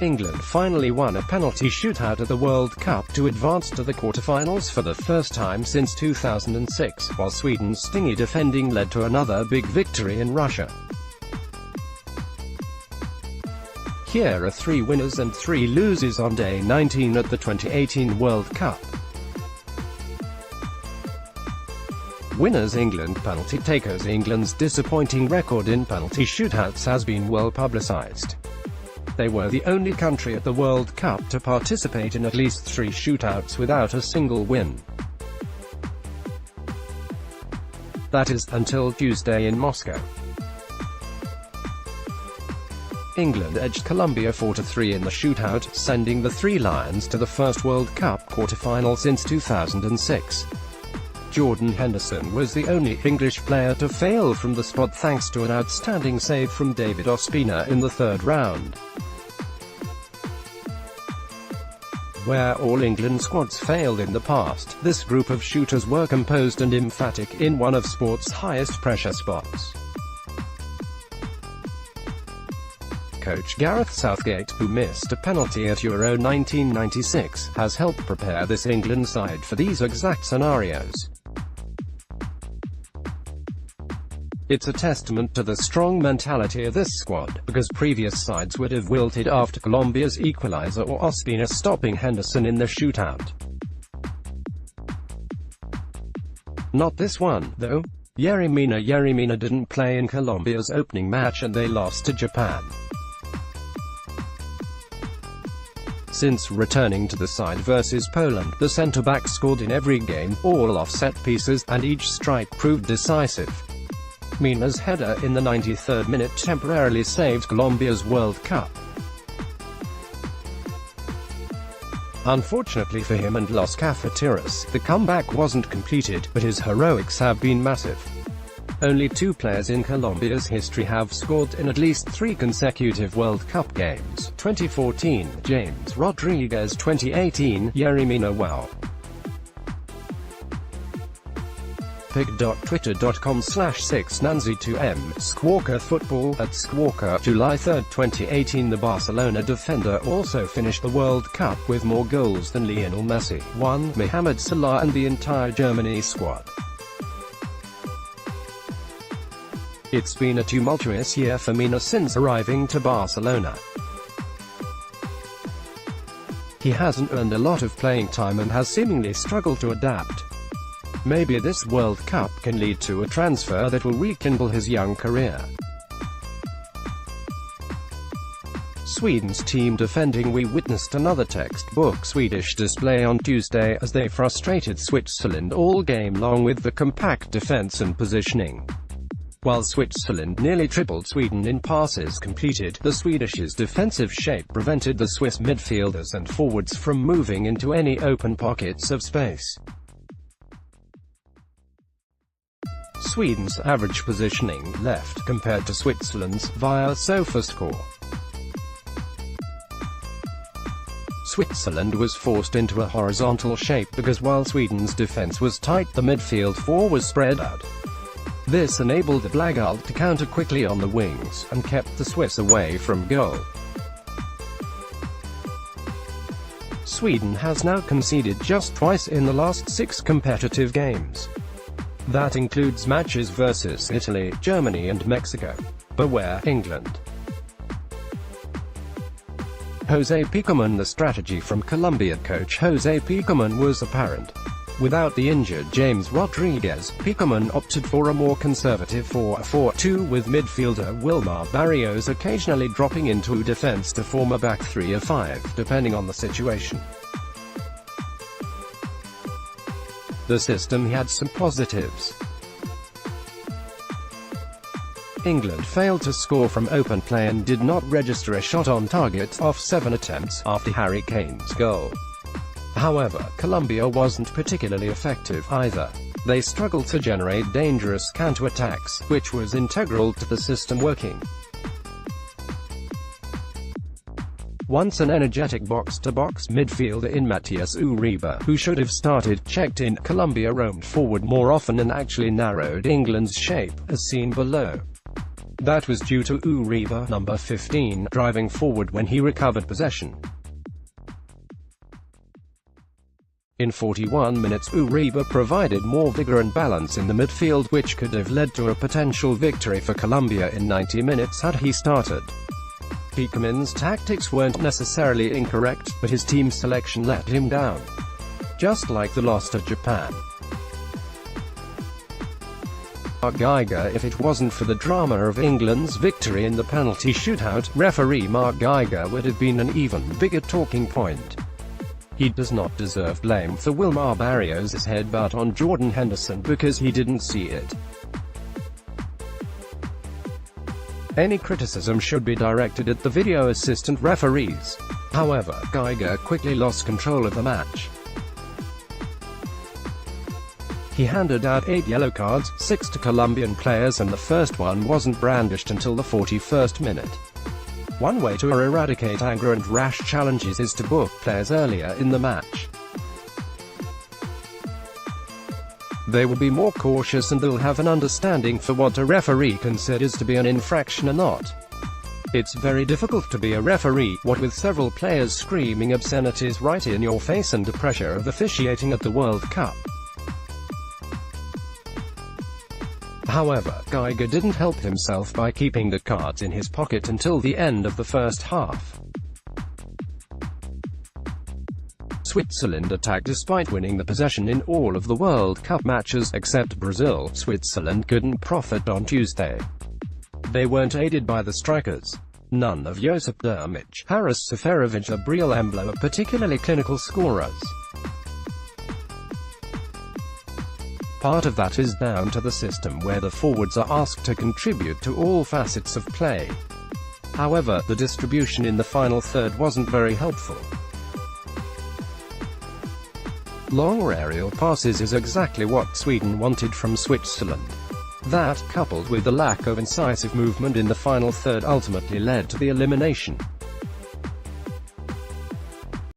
England finally won a penalty shootout at the World Cup to advance to the quarter-finals for the first time since 2006, while Sweden's stingy defending led to another big victory in Russia. Here are 3 winners and 3 losers on day 19 at the 2018 World Cup. Winners: England. Penalty takers: England's disappointing record in penalty shootouts has been well publicised. They were the only country at the World Cup to participate in at least 3 shootouts without a single win. That is, until Tuesday in Moscow. England edged Colombia 4-3 in the shootout, sending the Three Lions to the first World Cup quarter-final since 2006. Jordan Henderson was the only English player to fail from the spot thanks to an outstanding save from David Ospina in the 3rd round. Where all England squads failed in the past, this group of shooters were composed and emphatic in one of sport's highest pressure spots. Coach Gareth Southgate, who missed a penalty at Euro 1996, has helped prepare this England side for these exact scenarios. It's a testament to the strong mentality of this squad, because previous sides would have wilted after Colombia's equaliser or Ospina stopping Henderson in the shootout. Not this one, though. Yerry Mina didn't play in Colombia's opening match and they lost to Japan. Since returning to the side versus Poland, the centre-back scored in every game, all off set pieces, and each strike proved decisive. Mina's header in the 93rd minute temporarily saved Colombia's World Cup. Unfortunately for him and Los Cafeteros, the comeback wasn't completed, but his heroics have been massive. Only 2 players in Colombia's history have scored in at least 3 consecutive World Cup games: 2014, James Rodriguez; 2018, Yerry Mina. Wow. pic.twitter.com/6nancy2m, Squawka Football, at Squawka. July 3, 2018. The Barcelona defender also finished the World Cup with more goals than Lionel Messi, 1, Mohamed Salah and the entire Germany squad. It's been a tumultuous year for Mina since arriving to Barcelona. He hasn't earned a lot of playing time and has seemingly struggled to adapt. Maybe this World Cup can lead to a transfer that will rekindle his young career. Sweden's team defending. We witnessed another textbook Swedish display on Tuesday, as they frustrated Switzerland all game long with the compact defense and positioning. While Switzerland nearly tripled Sweden in passes completed, the Swedish's defensive shape prevented the Swiss midfielders and forwards from moving into any open pockets of space. Sweden's average positioning left, compared to Switzerland's, via SofaScore. Switzerland was forced into a horizontal shape because while Sweden's defense was tight, the midfield 4 was spread out. This enabled the Blackguard to counter quickly on the wings, and kept the Swiss away from goal. Sweden has now conceded just twice in the last 6 competitive games. That includes matches versus Italy, Germany and Mexico. Beware, England. Jose Pekerman. The strategy from Colombia coach Jose Pekerman was apparent. Without the injured James Rodriguez, Pekerman opted for a more conservative 4-4-2 with midfielder Wilmar Barrios occasionally dropping into defense to form a back 3 or 5, depending on the situation. The system had some positives. England failed to score from open play and did not register a shot on target off 7 attempts, after Harry Kane's goal. However, Colombia wasn't particularly effective either. They struggled to generate dangerous counter-attacks, which was integral to the system working. Once an energetic box-to-box midfielder in Matias Uribe, who should have started, checked in, Colombia roamed forward more often and actually narrowed England's shape, as seen below. That was due to Uribe, number 15, driving forward when he recovered possession. In 41 minutes Uribe provided more vigor and balance in the midfield, which could have led to a potential victory for Colombia in 90 minutes had he started. Pekerman's tactics weren't necessarily incorrect, but his team selection let him down. Just like the loss to Japan. Mark Geiger. If it wasn't for the drama of England's victory in the penalty shootout, referee Mark Geiger would have been an even bigger talking point. He does not deserve blame for Wilmar Barrios' headbutt on Jordan Henderson because he didn't see it. Any criticism should be directed at the video assistant referees. However, Geiger quickly lost control of the match. He handed out 8 yellow cards, 6 to Colombian players, and the first one wasn't brandished until the 41st minute. One way to eradicate anger and rash challenges is to book players earlier in the match. They will be more cautious and they'll have an understanding for what a referee considers to be an infraction or not. It's very difficult to be a referee, what with several players screaming obscenities right in your face and the pressure of officiating at the World Cup. However, Geiger didn't help himself by keeping the cards in his pocket until the end of the first half. Switzerland attacked despite winning the possession in all of the World Cup matches, except Brazil. Switzerland couldn't profit on Tuesday. They weren't aided by the strikers. None of Josip Drmić, Haris Seferovic or Breel Embolo are particularly clinical scorers. Part of that is down to the system where the forwards are asked to contribute to all facets of play. However, the distribution in the final third wasn't very helpful. Long aerial passes is exactly what Sweden wanted from Switzerland. That, coupled with the lack of incisive movement in the final third, ultimately led to the elimination.